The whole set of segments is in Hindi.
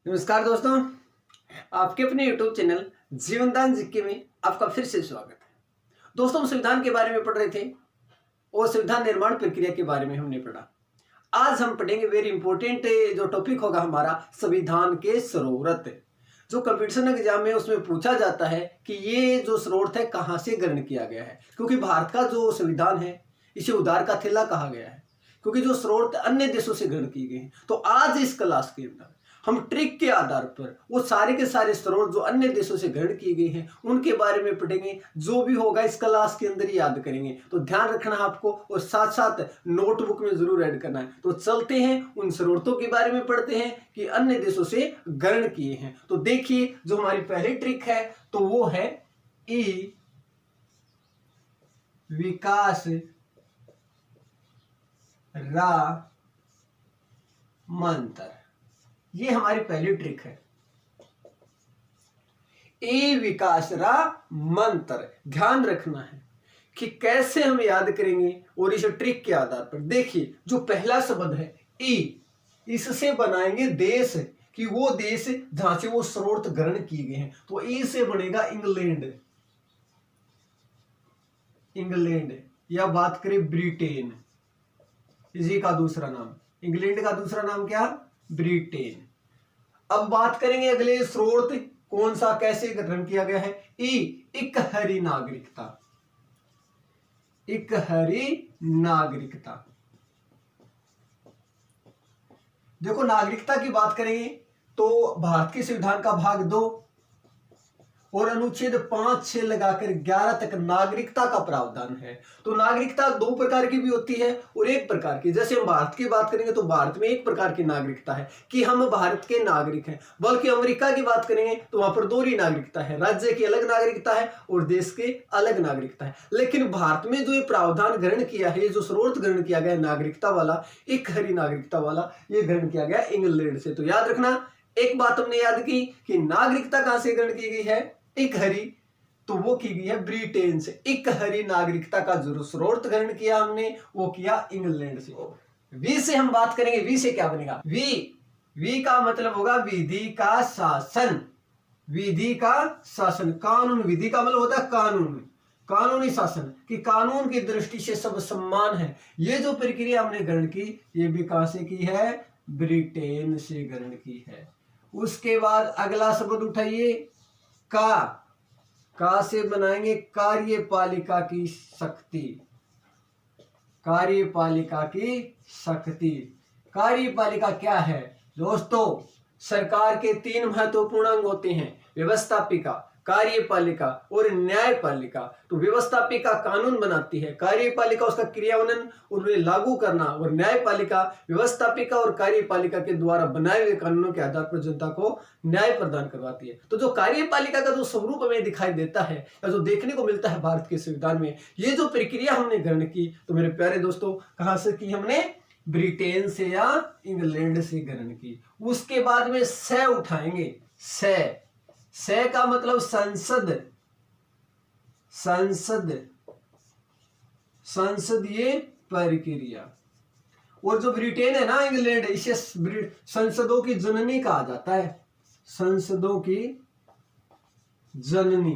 नमस्कार दोस्तों, आपके अपने YouTube चैनल जीवनदान जीके में आपका फिर से स्वागत है। दोस्तों, हम संविधान के बारे में पढ़ रहे थे और संविधान निर्माण प्रक्रिया के बारे में हमने पढ़ा। आज हम पढ़ेंगे वेरी इंपॉर्टेंट जो टॉपिक होगा हमारा संविधान के स्रोत। जो कंपटीशन एग्जाम में उसमें पूछा जाता है कि ये जो स्रोत है कहाँ से ग्रहण किया गया है, क्योंकि भारत का जो संविधान है इसे उधार का थैला कहा गया है, क्योंकि जो स्रोत अन्य देशों से ग्रहण किए गए हैं। तो आज इस क्लास के अंदर हम ट्रिक के आधार पर वो सारे के सारे स्रोत जो अन्य देशों से ग्रहण किए गए हैं उनके बारे में पढ़ेंगे। जो भी होगा इस क्लास के अंदर ही याद करेंगे, तो ध्यान रखना है आपको और साथ साथ नोटबुक में जरूर ऐड करना है। तो चलते हैं उन स्रोतों के बारे में पढ़ते हैं कि अन्य देशों से ग्रहण किए हैं। तो देखिए, जो हमारी पहली ट्रिक है तो वो है ई विकास रा मंत्र। ये हमारी पहली ट्रिक है, ए विकास रा मंत्र। ध्यान रखना है कि कैसे हम याद करेंगे और इस ट्रिक के आधार पर देखिए, जो पहला शब्द है ई, इससे बनाएंगे देश कि वो देश जहां से वो स्रोत ग्रहण किए गए हैं। तो ई से बनेगा इंग्लैंड, इंग्लैंड, या बात करें ब्रिटेन, इसी का दूसरा नाम। इंग्लैंड का दूसरा नाम क्या? ब्रिटेन। अब बात करेंगे अगले स्रोत कौन सा, कैसे ग्रहण किया गया है। ई इकहरी नागरिकता, इकहरी नागरिकता। देखो, नागरिकता की बात करेंगे तो भारत के संविधान का भाग 2 और अनुच्छेद 5, 6 लगाकर 11 तक नागरिकता का प्रावधान है। तो नागरिकता 2 प्रकार की भी होती है और 1 प्रकार की। जैसे हम भारत की बात करेंगे तो भारत में 1 प्रकार की नागरिकता है कि हम भारत के नागरिक हैं, बल्कि अमेरिका की बात करेंगे तो वहां पर 2 नागरिकता है, राज्य की अलग नागरिकता है और देश के अलग नागरिकता है। लेकिन भारत में जो ये प्रावधान ग्रहण किया है, ये जो स्रोत ग्रहण किया गया नागरिकता वाला, इकहरी नागरिकता वाला, ये ग्रहण किया गया इंग्लैंड से। तो याद रखना, एक बात हमने याद की कि नागरिकता कहां से ग्रहण की गई है, इकहरी, तो वो की गई है ब्रिटेन से। इकहरी नागरिकता का जो स्रोत ग्रहण किया हमने वो किया इंग्लैंड से। वी से हम बात करेंगे, वी से क्या बनेगा? वी का मतलब होगा विधि का शासन, विधि का शासन, कानून। विधि का मतलब होता है कानून, कानूनी शासन, कि कानून की दृष्टि से सब सम्मान है। ये जो प्रक्रिया हमने ग्रहण की, ये भी कहां से की है? ब्रिटेन से ग्रहण की है। उसके बाद अगला शब्द उठाइए, का से बनाएंगे कार्यपालिका की शक्ति, कार्यपालिका की शक्ति। कार्यपालिका क्या है दोस्तों? सरकार के 3 महत्वपूर्ण अंग होते हैं, व्यवस्थापिका, कार्यपालिका और न्यायपालिका। तो व्यवस्थापिका कानून बनाती है, कार्यपालिका उसका क्रियान्वयन और लागू करना, और न्यायपालिका व्यवस्थापिका और कार्यपालिका के द्वारा बनाए हुए कानूनों के आधार पर जनता को न्याय प्रदान करवाती है। तो जो कार्यपालिका का जो स्वरूप हमें दिखाई देता है या जो देखने को मिलता है भारत के संविधान में, ये जो प्रक्रिया हमने ग्रहण की, तो मेरे प्यारे दोस्तों कहां से की हमने? ब्रिटेन से या इंग्लैंड से ग्रहण की। उसके बाद में स उठाएंगे, से का मतलब संसद, संसद, संसदीय प्रक्रिया। और जो ब्रिटेन है ना, इंग्लैंड, इसे संसदों की जननी कहा जाता है, संसदों की जननी।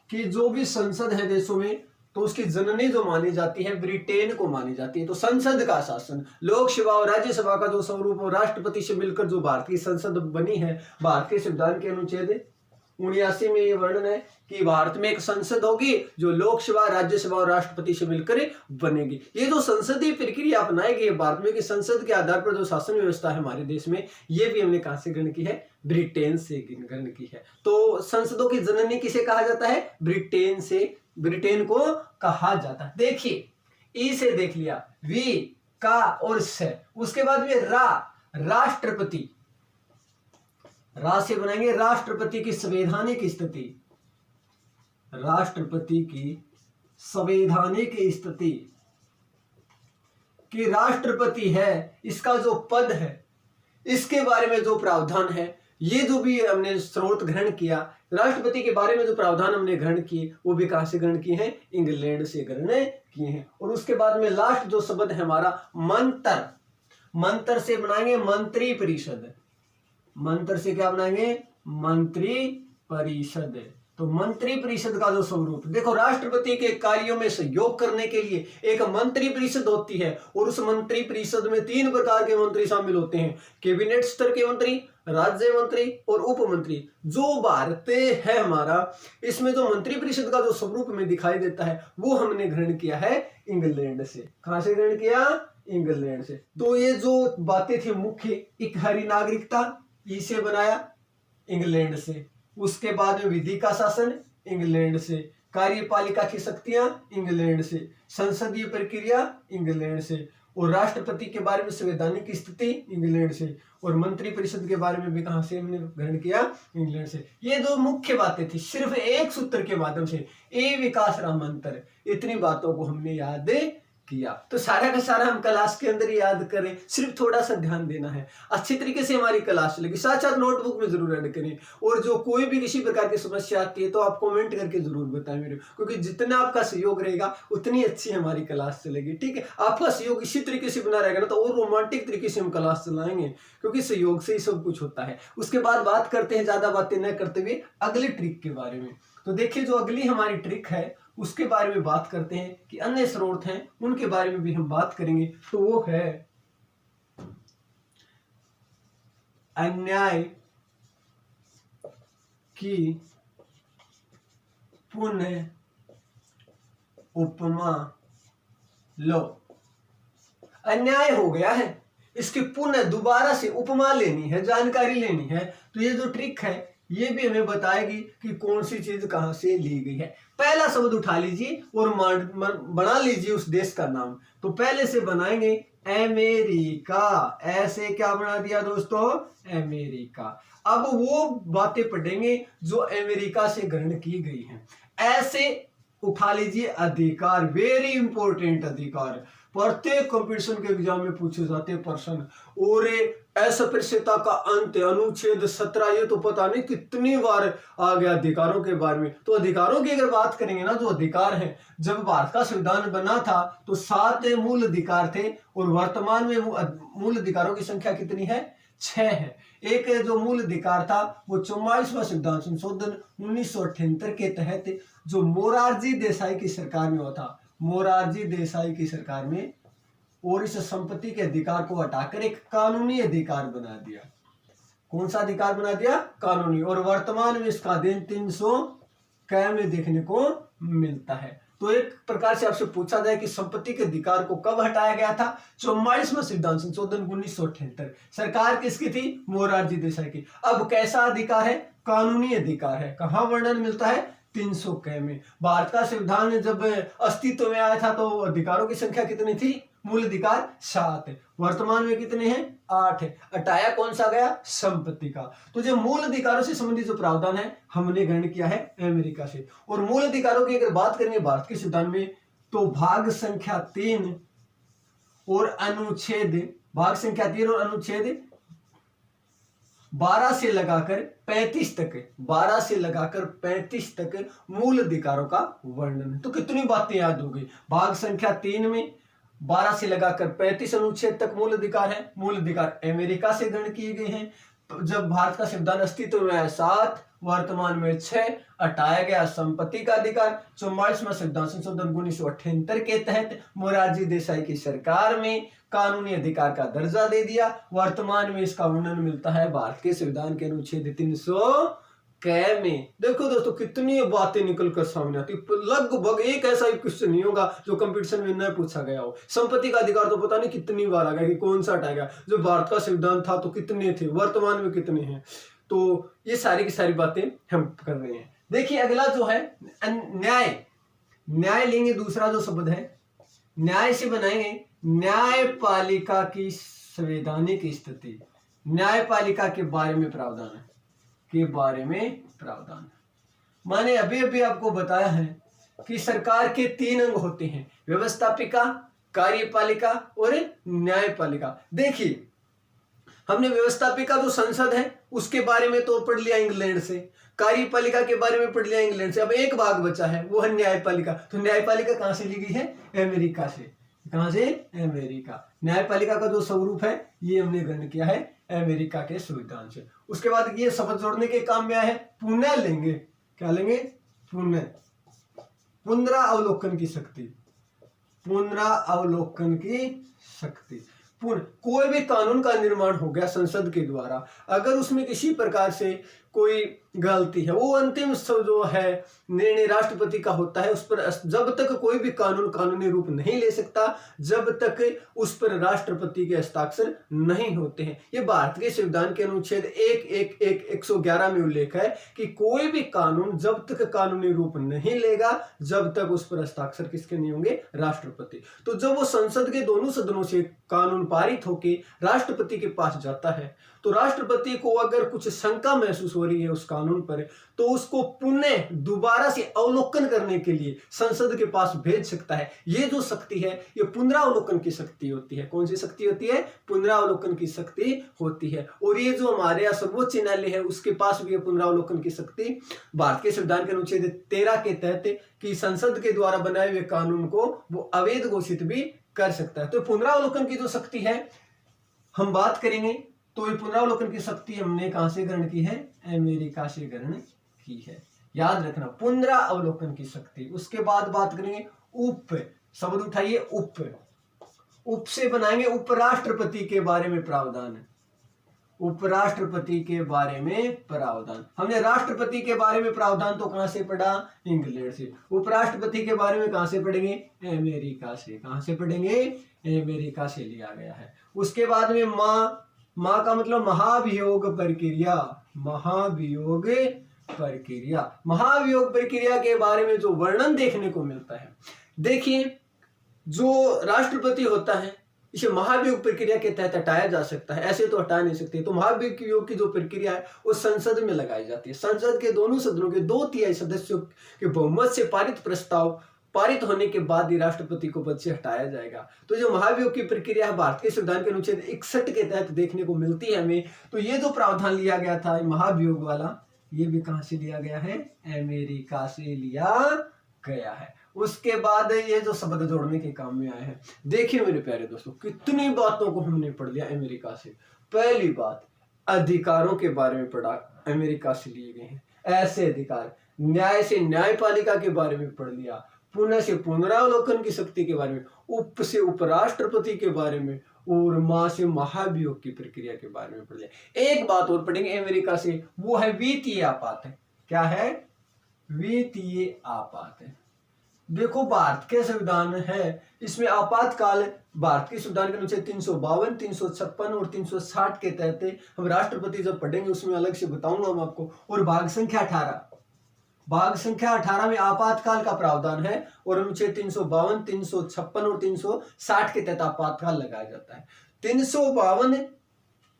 कि जो भी संसद है देशों में, तो उसकी जननी जो मानी जाती है ब्रिटेन को मानी जाती है। तो संसद का शासन, लोकसभा और राज्यसभा का जो स्वरूप और राष्ट्रपति से मिलकर जो भारत की संसद बनी है, भारत के संविधान के अनुच्छेद 79 में ये वर्णन है कि भारत में एक संसद होगी जो लोकसभा, राज्यसभा और राष्ट्रपति से मिलकर बनेगी। ये जो संसदीय प्रक्रिया अपनाई गई है भारत में कि संसद के आधार पर जो शासन व्यवस्था है हमारे देश में, ये भी हमने कहां से ग्रहण की है? ब्रिटेन से ग्रहण की है। तो संसदों की जननी किसे कहा जाता है? ब्रिटेन से, ब्रिटेन को कहा जाता है। देखिए, ई से देख लिया, वी, का और से। उसके बाद में राष्ट्रपति, रा से बनाएंगे राष्ट्रपति की संवैधानिक स्थिति, राष्ट्रपति की संवैधानिक स्थिति। कि राष्ट्रपति है, इसका जो पद है, इसके बारे में जो प्रावधान है, ये जो भी हमने स्रोत ग्रहण किया, राष्ट्रपति के बारे में जो प्रावधान हमने ग्रहण किए, वो भी कहां से ग्रहण किए हैं? इंग्लैंड से ग्रहण किए हैं। और उसके बाद में लास्ट जो शब्द है हमारा मंत्र, मंत्र से बनाएंगे मंत्री परिषद, मंत्र से क्या बनाएंगे, मंत्री परिषद। तो मंत्री परिषद का जो स्वरूप, देखो राष्ट्रपति के कार्यों में सहयोग करने के लिए एक मंत्री परिषद होती है और उस मंत्री परिषद में 3 प्रकार के मंत्री शामिल होते हैं, कैबिनेट स्तर के मंत्री, राज्य मंत्री और उप मंत्री। जो भारतीय है हमारा, इसमें जो मंत्री परिषद का जो स्वरूप में दिखाई देता है वो हमने ग्रहण किया है इंग्लैंड से। कहां से ग्रहण किया, इंग्लैंड से। तो ये जो बातें थी मुख्य, एक हरी नागरिकता इसे बनाया इंग्लैंड से, उसके बाद में विधि का शासन इंग्लैंड से, कार्यपालिका की शक्तियां इंग्लैंड से, संसदीय प्रक्रिया इंग्लैंड से, और राष्ट्रपति के बारे में संवैधानिक स्थिति इंग्लैंड से, और मंत्री परिषद के बारे में भी कहां से हमने ग्रहण किया, इंग्लैंड से। ये दो मुख्य बातें थी, सिर्फ एक सूत्र के माध्यम से, ए विकास राम मंत्र, इतनी बातों को हमने याद किया। तो सारा का सारा हम क्लास के अंदर याद करें, सिर्फ थोड़ा सा ध्यान देना है, अच्छी तरीके से हमारी क्लास चलेगी। साथ साथ नोटबुक में जरूर ऐड करें, और जो कोई भी किसी प्रकार की समस्या आती है तो आप कमेंट करके जरूर बताएं मेरे, क्योंकि जितना आपका सहयोग रहेगा उतनी अच्छी हमारी क्लास चलेगी। ठीक है, आपका सहयोग इसी तरीके से बना रहेगा ना तो और रोमांटिक तरीके से हम क्लास चलाएंगे, क्योंकि सहयोग से ही सब कुछ होता है। उसके बाद बात करते हैं, ज्यादा बातें न करते हुए, अगली ट्रिक के बारे में। तो देखिए, जो अगली हमारी ट्रिक है उसके बारे में बात करते हैं कि अन्य स्रोत हैं उनके बारे में भी हम बात करेंगे। तो वो है अन्याय की पुनः उपमा लो। अन्याय हो गया है, इसकी पुनः दोबारा से उपमा लेनी है, जानकारी लेनी है। तो ये जो ट्रिक है ये भी हमें बताएगी कि कौन सी चीज कहां से ली गई है। पहला शब्द उठा लीजिए और बना लीजिए उस देश का नाम। तो पहले से बनाएंगे अमेरिका, ऐसे क्या बना दिया दोस्तों, अमेरिका। अब वो बातें पढ़ेंगे जो अमेरिका से ग्रहण की गई हैं। ऐसे उठा लीजिए अधिकार, वेरी इंपॉर्टेंट अधिकार, प्रत्येक कंपटीशन के एग्जाम में पूछे जाते हैं प्रश्न। और अस्पृश्यता का अंत, अनुच्छेद 17, ये तो पता नहीं कितनी बार आ गया अधिकारों के बारे में। तो अधिकारों की अगर बात करेंगे ना, जो अधिकार है, जब भारत का संविधान बना था तो 7 मूल अधिकार थे, और वर्तमान में मूल अधिकारों की संख्या कितनी है, 6 है। एक जो मूल अधिकार था वो 44वां संविधान संशोधन 1978 के तहत जो मोरारजी देसाई की सरकार में हुआ था, मोरारजी देसाई की सरकार में, और इस संपत्ति के अधिकार को हटाकर एक कानूनी अधिकार बना दिया। कौन सा अधिकार बना दिया, कानूनी। और वर्तमान में इसका अध्ययन 300 क में देखने को मिलता है। तो एक प्रकार से आपसे पूछा जाए कि संपत्ति के अधिकार को कब हटाया गया था, 44वां संविधान संशोधन 1978। सरकार किसकी थी, मोरारजी देसाई की। अब कैसा अधिकार है, कानूनी अधिकार है। कहां वर्णन मिलता है, 300 क में। भारत का संविधान जब अस्तित्व में आया था तो अधिकारों की संख्या कितनी थी, मूल अधिकार 7 है, वर्तमान में कितने हैं, 8 है। हटाया कौन सा गया, संपत्ति का। तो जो मूल अधिकारों से संबंधित जो प्रावधान है हमने ग्रहण किया है अमेरिका से। और मूल अधिकारों की अगर बात करेंगे भारत के संविधान में, तो भाग संख्या 3 और अनुच्छेद, भाग संख्या 3 और अनुच्छेद 12 से लगाकर 35 तक, 12 से लगाकर 35 तक मूल अधिकारों का वर्णन है। तो कितनी बातें याद हो गई। भाग संख्या 3 में 12 से लगाकर 35 अनुच्छेद तक मूल अधिकार है। मूल अधिकार अमेरिका से ग्रहण किए गए हैं। तो जब भारत का संविधान अस्तित्व में आया 7, वर्तमान में 6, हटाया गया संपत्ति का अधिकार। 44वां संविधान संशोधन 1978 के तहत मोरारजी देसाई की सरकार में कानूनी अधिकार का दर्जा दे दिया। वर्तमान में इसका वर्णन मिलता है भारत के संविधान के अनुच्छेद 300 क में। देखो दोस्तों कितनी बातें निकल कर सामने आती, लगभग एक ऐसा ही क्वेश्चन नहीं होगा जो कंपटीशन में न पूछा गया हो। संपत्ति का अधिकार तो पता नहीं कितनी बार आ गया कि कौन सा हटाया गया। जो भारत का संविधान था तो कितने थे, वर्तमान में कितने हैं। तो ये सारी की सारी बातें हम कर रहे हैं। देखिए अगला जो है न्याय, न्याय लेंगे। दूसरा जो शब्द है न्याय से बनाएंगे न्यायपालिका की संवैधानिक स्थिति। न्यायपालिका के बारे में प्रावधान है, के बारे में प्रावधान। मैंने अभी अभी आपको बताया है कि सरकार के 3 अंग होते हैं, व्यवस्थापिका, कार्यपालिका और न्यायपालिका। देखिए हमने व्यवस्थापिका जो संसद है उसके बारे में तो पढ़ लिया इंग्लैंड से, कार्यपालिका के बारे में पढ़ लिया इंग्लैंड से। अब एक भाग बचा है वो है न्यायपालिका। तो न्यायपालिका कहां से ली गई है, अमेरिका से। कहां से, अमेरिका। न्यायपालिका का जो स्वरूप है ये हमने ग्रहण किया है अमेरिका के संविधान से। उसके बाद ये शब्द जोड़ने के काम में आया है, पुनः लेंगे, क्या लेंगे, पुनः, पुनरावलोकन की शक्ति, पुनरावलोकन की शक्ति। कोई भी कानून का निर्माण हो गया संसद के द्वारा, अगर उसमें किसी प्रकार से कोई गलती है, वो अंतिम जो है निर्णय राष्ट्रपति का होता है। उस पर जब तक कोई भी कानून कानूनी रूप नहीं ले सकता, जब तक उस पर राष्ट्रपति के हस्ताक्षर नहीं होते हैं। ये भारत के संविधान के अनुच्छेद 111 में उल्लेख है कि कोई भी कानून जब तक कानूनी रूप नहीं लेगा, जब तक उस पर हस्ताक्षर किसके नहीं होंगे, राष्ट्रपति। तो जब वो संसद के दोनों सदनों से कानून पारित होके राष्ट्रपति के पास जाता है, तो राष्ट्रपति को अगर कुछ शंका महसूस हो रही है उस कानून पर, तो उसको पुनः दोबारा से अवलोकन करने के लिए संसद के पास भेज सकता है। ये जो शक्ति है, ये पुनरावलोकन की शक्ति होती है। कौन सी शक्ति होती है, पुनरावलोकन की शक्ति होती है। और ये जो हमारे यहाँ सर्वोच्च न्यायालय है, उसके पास भी पुनरावलोकन की शक्ति भारत के संविधान के अनुच्छेद 13 के तहत कि संसद के द्वारा बनाए हुए कानून को वो अवैध घोषित भी कर सकता है। तो पुनरावलोकन की जो शक्ति है हम बात करेंगे, तो ये पुनरावलोकन की शक्ति हमने कहां से ग्रहण की है, अमेरिका से ग्रहण की है। याद रखना, पुनरावलोकन की शक्ति। उसके बाद बात करेंगे उप, शब्द उठाइए उप, उप से बनाएंगे उपराष्ट्रपति के बारे में प्रावधान है, उपराष्ट्रपति के बारे में प्रावधान। हमने राष्ट्रपति के बारे में प्रावधान तो कहां से पढ़ा, इंग्लैंड से। उपराष्ट्रपति के बारे में कहां से पढ़ेंगे, अमेरिका से। कहां से पढ़ेंगे, अमेरिका से लिया गया है। उसके बाद में मां का मतलब महाभियोग प्रक्रिया, महाभियोग प्रक्रिया। महाभियोग प्रक्रिया के बारे में जो वर्णन देखने को मिलता है, देखिए जो राष्ट्रपति होता है इसे महाभियोग प्रक्रिया के तहत हटाया जा सकता है, ऐसे तो हटा नहीं सकते। तो महाभियोग की जो प्रक्रिया है वो संसद में लगाई जाती है। संसद के दोनों सदनों के 2/3 सदस्यों के बहुमत से पारित प्रस्ताव पारित होने के बाद ही राष्ट्रपति को पद से हटाया जाएगा। तो जो महाभियोग की प्रक्रिया है भारत के संविधान के अनुच्छेद 61 के तहत देखने को मिलती है हमें। तो ये जो प्रावधान लिया गया था महाभियोग वाला, ये भी कहां से लिया गया है, अमेरिका से लिया गया है। उसके बाद ये जो शब्द जोड़ने के काम में आए हैं, देखिए मेरे प्यारे दोस्तों कितनी बातों को हमने पढ़ लिया अमेरिका से। पहली बात, अधिकारों के बारे में पढ़ा, अमेरिका से लिए गए हैं ऐसे अधिकार। न्याय से न्यायपालिका के बारे में पढ़ लिया, पुनः से पुनरावलोकन की शक्ति के बारे में, उप से उपराष्ट्रपति के बारे में, और मां से महाभियोग की प्रक्रिया के बारे में पढ़ लिया। एक बात और पढ़ेंगे अमेरिका से, वो है वित्तीय आपात है। क्या है, वित्तीय आपात है। देखो भारत के संविधान है, इसमें आपातकाल भारत के संविधान के अनुच्छेद 352, 356 और 360 के तहत हम राष्ट्रपति जब पढ़ेंगे उसमें अलग से बताऊंगा मैं आपको। और भाग संख्या 18 में आपातकाल का प्रावधान है, और अनुच्छेद 352, 356 और 360 के तहत आपातकाल लगाया जाता है। 352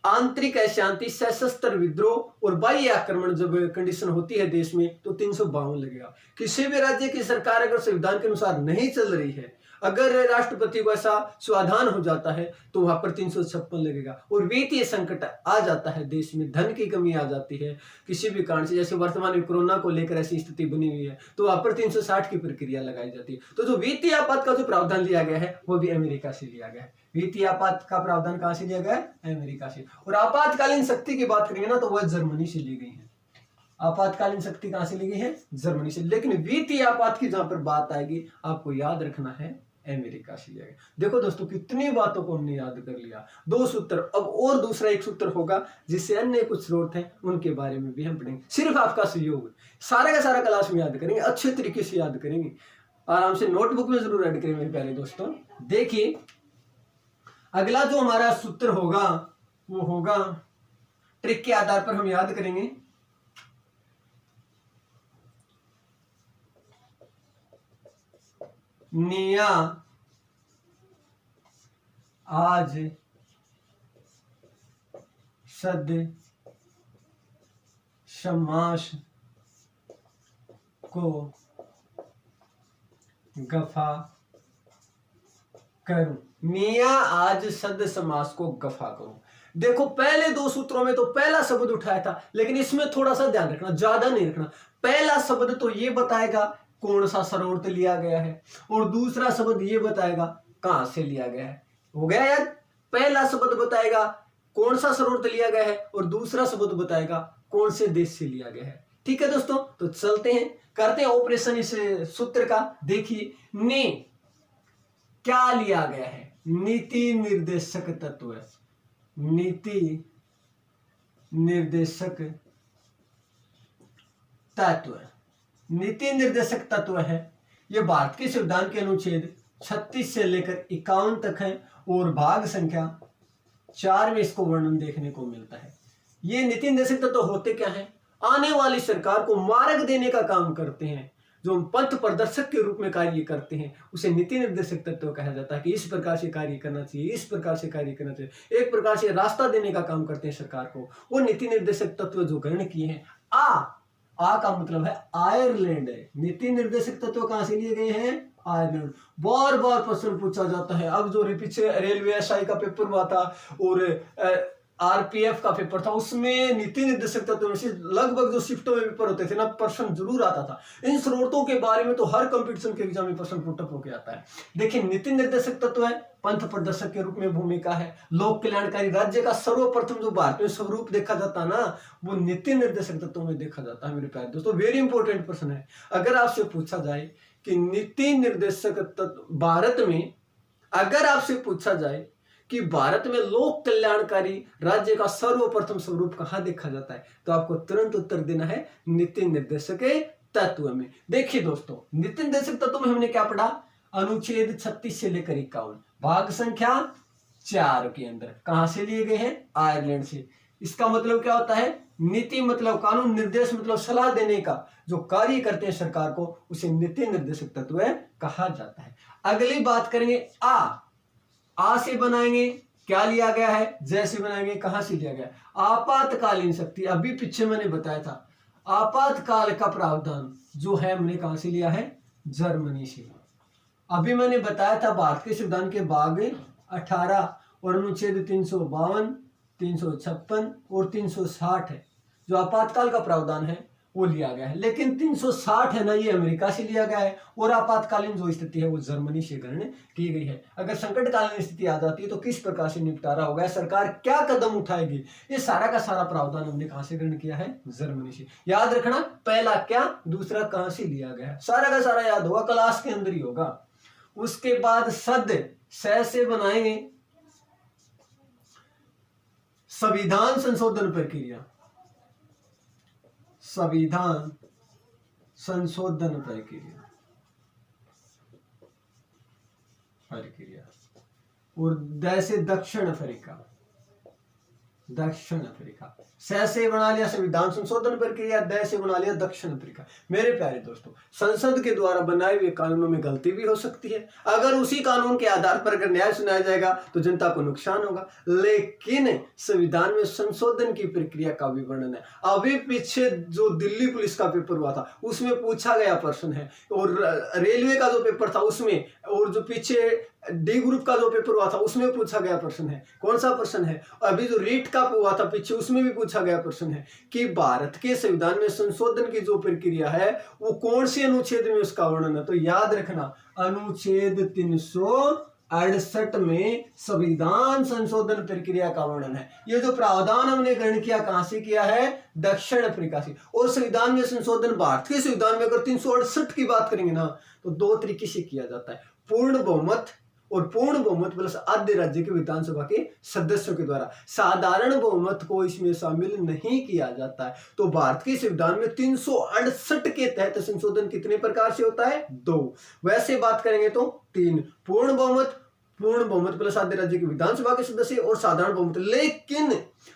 आंतरिक अशांति, सशस्त्र विद्रोह और बाह्य आक्रमण जब कंडीशन होती है देश में, तो 352 लगेगा। किसी भी राज्य की सरकार अगर संविधान के अनुसार नहीं चल रही है, अगर राष्ट्रपति को ऐसा स्वाधान हो जाता है, तो वहां पर 356 लगेगा। और वित्तीय संकट आ जाता है देश में, धन की कमी आ जाती है किसी भी कारण से, जैसे वर्तमान में कोरोना को लेकर ऐसी स्थिति बनी हुई है, तो वहां पर 360 की प्रक्रिया लगाई जाती है। तो जो वित्तीय आपात का जो प्रावधान लिया गया है वो भी अमेरिका से लिया गया है। वित्तीय आपात का प्रावधान कहां से लिया गया है, अमेरिका से। और आपातकालीन शक्ति की बात करेंगे ना, तो वह जर्मनी से ली गई है। आपातकालीन शक्ति कहां से ली गई है, जर्मनी से। लेकिन वित्तीय आपात की जहां पर बात आएगी, आपको याद रखना है अमेरिका से लिया गया। देखो दोस्तों कितनी बातों को हमने याद कर लिया, 2 सूत्र। अब और दूसरा एक सूत्र होगा जिससे अन्य कुछ स्रोत हैं उनके बारे में भी हम पढ़ेंगे। सिर्फ आपका सहयोग, सारा का सारा क्लास में याद करेंगे, अच्छे तरीके से याद करेंगे, आराम से नोटबुक में जरूर ऐड करेंगे मेरे प्यारे दोस्तों। देखिए अगला जो हमारा सूत्र होगा वो होगा, ट्रिक के आधार पर हम याद करेंगे। निया आज सद समास को गफा करूं। मियां आज सद समास को गफा करूं। देखो पहले 2 सूत्रों में तो पहला शब्द उठाया था, लेकिन इसमें थोड़ा सा ध्यान रखना, ज्यादा नहीं रखना। पहला शब्द तो ये बताएगा कौन सा सरोर्थ लिया गया है, और दूसरा शब्द ये बताएगा कहां से लिया गया है। हो गया यार, पहला शब्द बताएगा कौन सा स्रोत लिया गया है और दूसरा सबूत बताएगा कौन से देश से लिया गया है। ठीक है दोस्तों, तो चलते हैं, करते हैं ऑपरेशन इस सूत्र का। देखिए ने क्या लिया गया है, नीति निर्देशक तत्व, नीति निर्देशक तत्व, नीति निर्देशक तत्व है। यह भारत के संविधान के अनुच्छेद 36 से लेकर 51 तक है और भाग संख्या 4 में इसको वर्णन देखने को मिलता है। ये नीति निर्देशक तत्व होते क्या है, आने वाली सरकार को मार्ग देने का काम करते हैं। जो पथ प्रदर्शक के रूप में कार्य करते हैं उसे नीति निर्देशक तत्व कहा जाता है कि इस प्रकार से कार्य करना चाहिए, इस प्रकार से कार्य करना चाहिए। एक प्रकार से रास्ता देने का काम करते हैं सरकार को। वो नीति निर्देशक तत्व जो ग्रहण किए हैं, आ का मतलब है आयरलैंड है। नीति निर्देशक तत्व कहां से लिए गए हैं, आयरलैंड। बार बार प्रश्न पूछा जाता है। अब जो पीछे रेलवे एसआई का पेपर हुआ था और आरपीएफ का पेपर था, उसमें नीति निर्देशक तत्व में से लगभग जो शिफ्टों में पेपर होते थे ना, प्रश्न जरूर आता था। इन स्रोतों के बारे में तो हर कंपटीशन के एग्जाम में प्रश्न पुटअप होकर आता है। देखिए नीति निर्देशक तत्व है, पंथ प्रदर्शक के रूप में भूमिका है, लोक कल्याणकारी राज्य का सर्वप्रथम जो भारत में स्वरूप देखा जाता है ना, वो नीति निर्देशक तत्वों में देखा जाता है। मेरे प्यारे दोस्तों, वेरी इंपॉर्टेंट प्रश्न है। अगर आपसे पूछा जाए कि नीति निर्देशक तत्व भारत में, अगर आपसे पूछा जाए कि भारत में लोक कल्याणकारी राज्य का सर्वप्रथम स्वरूप कहां देखा जाता है, तो आपको तुरंत उत्तर देना है नीति निर्देशक तत्व में। देखिए दोस्तों, नीति निर्देशक तत्व में हमने क्या पढ़ा, अनुच्छेद 36 से लेकर 51, भाग संख्या 4 के अंदर कहां से लिए गए हैं, आयरलैंड से। इसका मतलब क्या होता है, नीति मतलब कानून, निर्देश मतलब सलाह देने का जो कार्य करते हैं सरकार को, उसे नीति निर्देशक तत्व कहा जाता है। अगली बात करेंगे आ से बनाएंगे, क्या लिया गया है, जैसे बनाएंगे, कहां से लिया गया, आपातकालीन शक्ति। अभी पीछे मैंने बताया था आपातकाल का प्रावधान जो है हमने कहां से लिया है, जर्मनी से। अभी मैंने बताया था भारत के संविधान के भाग 18 और अनुच्छेद 352, 356 और 360 है, जो आपातकाल का प्रावधान है वो लिया गया है। लेकिन 360 है ना, ये अमेरिका से लिया गया है और आपातकालीन जो स्थिति है वो जर्मनी से ग्रहण की गई है। अगर संकटकालीन स्थिति आ जाती है तो किस प्रकार से निपटारा होगा, सरकार क्या कदम उठाएगी, ये सारा का सारा प्रावधान हमने कहां से ग्रहण किया है, जर्मनी से। याद रखना, पहला क्या, दूसरा कहां से लिया गया है, सारा का सारा याद होगा, क्लास के अंदर ही होगा। उसके बाद से बनाएंगे संविधान संशोधन प्रक्रिया, संविधान संशोधन प्रक्रिया और जैसे दक्षिण अफ्रीका से बना लिया संविधान संशोधन प्रक्रिया, द से बना लिया दक्षिण अफ्रीका। मेरे प्यारे दोस्तों, संसद के द्वारा बनाए हुए कानूनों में गलती भी हो सकती है। अगर उसी कानून के आधार पर अगर न्याय सुनाया जाएगा तो जनता को नुकसान होगा, लेकिन संविधान में संशोधन की प्रक्रिया का भी वर्णन है। अभी पीछे जो दिल्ली पुलिस का पेपर हुआ था उसमें पूछा गया प्रश्न है, और रेलवे का जो पेपर था उसमें, और जो पीछे डी ग्रुप का जो पेपर हुआ था उसमें पूछा गया प्रश्न है। कौन सा प्रश्न है, अभी जो रीट का हुआ था पीछे, उसमें भी पूछा गया प्रश्न है कि भारत के संविधान में संशोधन की जो प्रक्रिया है वो कौन से अनुच्छेद में उसका वर्णन है। तो याद रखना, अनुच्छेद 368 में संविधान संशोधन प्रक्रिया का वर्णन है। ये जो प्रावधान हमने ग्रहण किया कहां से किया है, दक्षिण अफ्रीका से। और संविधान में संशोधन, भारत के संविधान में अगर 368 की बात करेंगे ना, तो 2 तरीके से किया जाता है, पूर्ण बहुमत और पूर्ण बहुमत प्लस आधे राज्य के विधानसभा के सदस्यों के द्वारा। साधारण बहुमत को इसमें शामिल नहीं किया जाता है। तो भारत के संविधान में 368 के तहत संशोधन कितने प्रकार से होता है, 2। वैसे बात करेंगे तो 3, पूर्ण बहुमत प्लस आधे राज्य के विधानसभा के सदस्य और साधारण बहुमत। लेकिन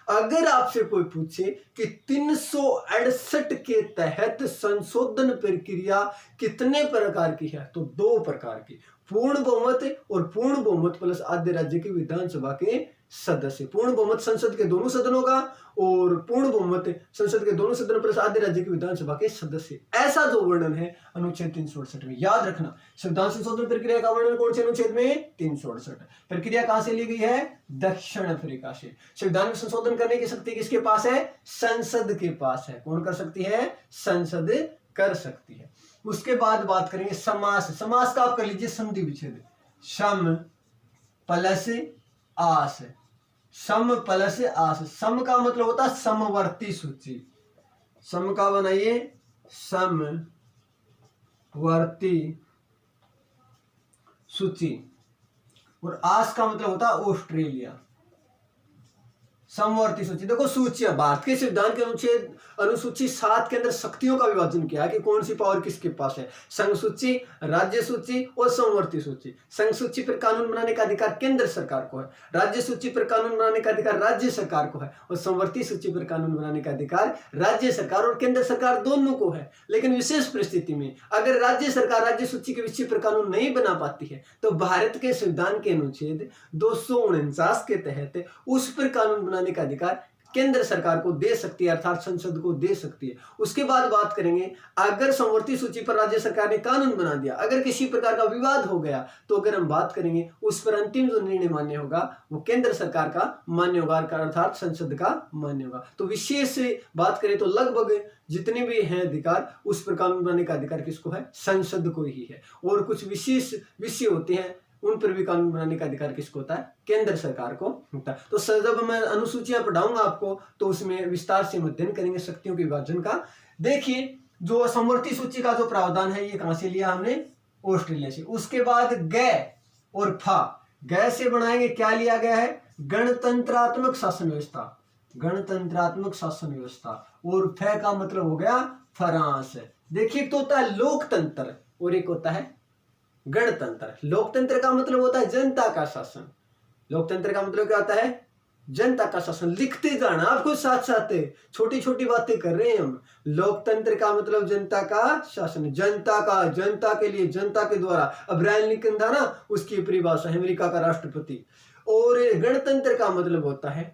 अगर आपसे कोई पूछे कि 368 के तहत संशोधन प्रक्रिया कितने प्रकार की है, तो 2 प्रकार की, पूर्ण बहुमत और पूर्ण बहुमत प्लस आधे राज्य के विधानसभा के सदस्य। पूर्ण बहुमत संसद के दोनों सदनों का और पूर्ण बहुमत संसद के दोनों सदनों प्लस आधे राज्य के विधानसभा के सदस्य। ऐसा जो वर्णन है अनुच्छेद 368 में। याद रखना, संविधान संशोधन प्रक्रिया का वर्णन कौन से अनुच्छेद में, 368। प्रक्रिया कहां से ली गई है, दक्षिण अफ्रीका से। संविधान में संशोधन करने की शक्ति किसके पास है, संसद के पास है। कौन कर सकती है, संसद कर सकती है। उसके बाद बात करेंगे समास। समास का आप कर लीजिए संधि विच्छेद, सम प्लस आस, सम प्लस आस। सम का मतलब होता है समवर्ती सूची। सम का बनाइए समवर्ती सूची। और आस का मतलब होता है ऑस्ट्रेलिया। समवर्ती सूची। देखो सूचियां, भारत के संविधान के अनुसूची 7 के अंदर शक्तियों का विभाजन किया है कि कौन सी पावर किसके पास है। संघ सूची, राज्य सूची और समवर्ती सूची। संघ सूची पर कानून बनाने का अधिकार केंद्र सरकार को है, राज्य सूची पर कानून बनाने का अधिकार राज्य सरकार को है, और समवर्ती सूची पर कानून बनाने का अधिकार राज्य सरकार और केंद्र सरकार दोनों को है। लेकिन विशेष परिस्थिति में अगर राज्य सरकार राज्य सूची के विषय पर कानून नहीं बना पाती है तो भारत के संविधान के अनुच्छेद 249 के तहत उस पर कानून बनाने का अधिकार केंद्र सरकार को दे सकती है, अर्थात संसद को दे सकती है। उसके बाद बात करेंगे, अगर समवर्ती सूची पर राज्य सरकार ने कानून बना दिया, अगर किसी प्रकार का विवाद हो गया, तो अगर हम बात करेंगे उस पर अंतिम जो निर्णय मान्य होगा वो केंद्र सरकार का मान्य होगा, अर्थात संसद का मान्य होगा। तो विशेष बात करें तो लगभग जितने भी हैं अधिकार, उस पर कानून बनाने का अधिकार किसको है? संसद को ही है। और कुछ विशेष विषय होते हैं उन पर भी कानून बनाने का अधिकार किसको होता है? केंद्र सरकार को होता है। तो जब मैं अनुसूचियां पढ़ाऊंगा आपको तो उसमें विस्तार से अध्ययन करेंगे शक्तियों के विभाजन का। देखिए, जो समवर्ती सूची का जो प्रावधान है ये कहां से लिया हमने? ऑस्ट्रेलिया से। उसके बाद ग और फा, ग से बनाएंगे, क्या लिया गया है? गणतंत्रात्मक शासन व्यवस्था, गणतंत्रात्मक शासन व्यवस्था। और फ का मतलब हो गया फ्रांस। देखिए, एक तो होता है लोकतंत्र और एक होता है गणतंत्र। लोकतंत्र का मतलब होता है जनता का शासन। लोकतंत्र का मतलब क्या होता है? जनता का शासन। लिखते जाना आपको, साथ साथ छोटी छोटी बातें कर रहे हैं हम। लोकतंत्र का मतलब जनता का शासन, जनता का, जनता के लिए, जनता के द्वारा। अब्राहम लिंकन था ना, उसकी परिभाषा है, अमेरिका का राष्ट्रपति। और गणतंत्र का मतलब होता है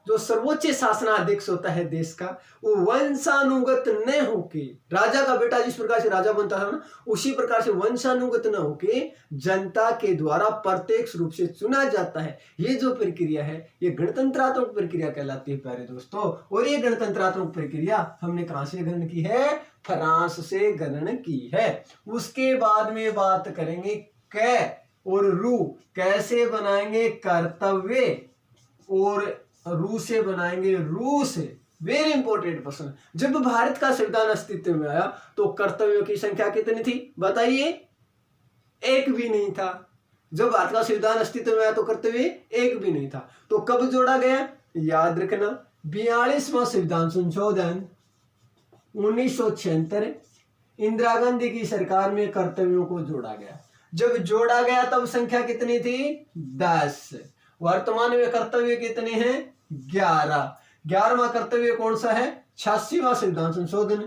जो सर्वोच्च शासनाध्यक्ष होता है देश का, वो वंशानुगत न होके, राजा का बेटा जिस प्रकार से राजा बनता है ना, उसी प्रकार से वंशानुगत न होके जनता के द्वारा प्रत्यक्ष रूप से चुना जाता है। ये जो प्रक्रिया है ये गणतंत्रात्मक प्रक्रिया कहलाती है प्यारे दोस्तों। और ये गणतंत्रात्मक प्रक्रिया हमने कहां से ग्रहण की है? फ्रांस से ग्रहण की है। उसके बाद में बात करेंगे क और रू, कैसे बनाएंगे? कर्तव्य, और रू से बनाएंगे रूस। वेरी इंपॉर्टेंट प्रश्न। जब भारत का संविधान अस्तित्व में आया तो कर्तव्यों की संख्या कितनी थी? बताइए। एक भी नहीं था। जब भारत का संविधान अस्तित्व में आया तो कर्तव्य एक भी नहीं था। तो कब जोड़ा गया? याद रखना, 42वां संविधान संशोधन 1976, इंदिरा गांधी की सरकार में कर्तव्यों को जोड़ा गया। जब जोड़ा गया तब संख्या कितनी थी? 10। वर्तमान में कर्तव्य कितने हैं? 11। 11वां कर्तव्य कौन सा है? 86वां संविधान संशोधन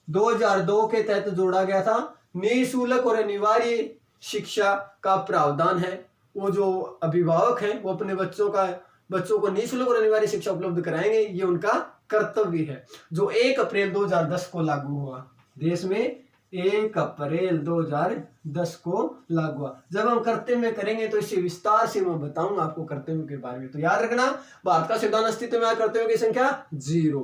2002 के तहत जोड़ा गया था। निःशुल्क और अनिवार्य शिक्षा का प्रावधान है। वो जो अभिभावक हैं वो अपने बच्चों को निःशुल्क और अनिवार्य शिक्षा उपलब्ध कराएंगे, ये उनका कर्तव्य है, जो 1 अप्रैल 2010 को लागू हुआ देश में। 1 अप्रैल 2010 को लागू हुआ। जब हम कर्तव्य करेंगे तो इससे विस्तार से मैं बताऊंगा आपको कर्तव्य के बारे में। तो याद रखना, भारत का संविधान अस्तित्व में आया, कर्तव्यों की संख्या 0।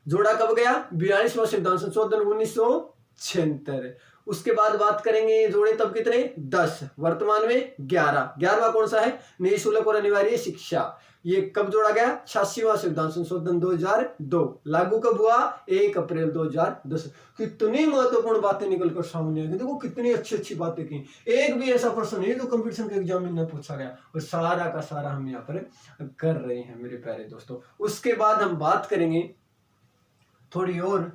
जोड़ा कब गया? 42वां संविधान संशोधन 1976। उसके बाद बात करेंगे जोड़े तब कितने? 10। वर्तमान में 11। 11वां कौन सा है? निःशुल्क और अनिवार्य शिक्षा। ये कब जोड़ा गया? 86वां संविधान संशोधन 2002। लागू कब हुआ? 1 अप्रैल 2010। कितनी महत्वपूर्ण बातें निकल कर सामने आई। देखो कितनी अच्छी अच्छी बातें की। एक भी ऐसा प्रश्न नहीं जो कंपटीशन के एग्जाम में न पूछा गया, और सारा का सारा हम यहाँ पर कर रहे हैं मेरे प्यारे दोस्तों। उसके बाद हम बात करेंगे थोड़ी और,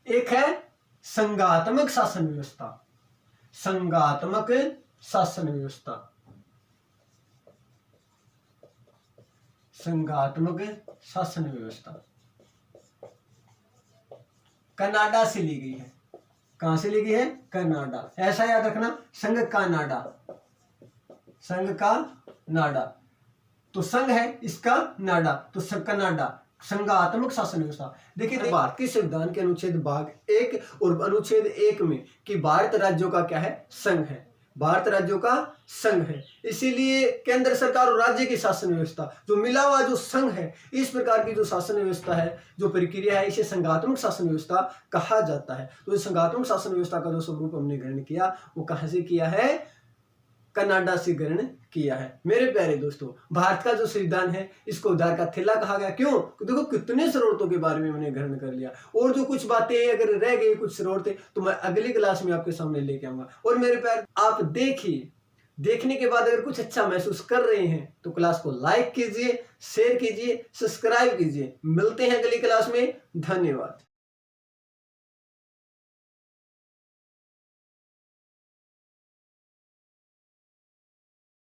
एक है संघात्मक शासन व्यवस्था। संघात्मक शासन व्यवस्था, संघात्मक शासन व्यवस्था कनाडा से ली गई है। कहां से ली गई है? कनाडा। ऐसा याद रखना, संघ का नाडा, संघ का नाडा। तो संघ है, इसका नाडा, तो कनाडा। संघात्मक शासन व्यवस्था। देखिए, भारत के संविधान के अनुच्छेद भाग 1 और अनुच्छेद 1 में कि भारत राज्यों का क्या है? संघ है। भारत राज्यों का संघ है, इसीलिए केंद्र सरकार और राज्य की शासन व्यवस्था जो मिला हुआ जो संघ है, इस प्रकार की जो शासन व्यवस्था है, जो प्रक्रिया है, इसे संघात्मक शासन व्यवस्था कहा जाता है। तो संघात्मक शासन व्यवस्था का जो स्वरूप हमने ग्रहण किया वो कहां से किया है? कनाडा से ग्रहण किया है। मेरे प्यारे दोस्तों, भारत का जो संविधान है इसको उद्धार का थिल्ला कहा गया। क्यों? देखो कितने शरारतों के बारे में मैंने ग्रहण कर लिया, और जो कुछ बातें अगर रह गई, कुछ शरारतें, तो मैं अगली क्लास में आपके सामने लेके आऊंगा। और मेरे प्यारे, आप देखिए, देखने के बाद अगर कुछ अच्छा महसूस कर रहे हैं तो क्लास को लाइक कीजिए, शेयर कीजिए, सब्सक्राइब कीजिए। मिलते हैं अगली क्लास में। धन्यवाद।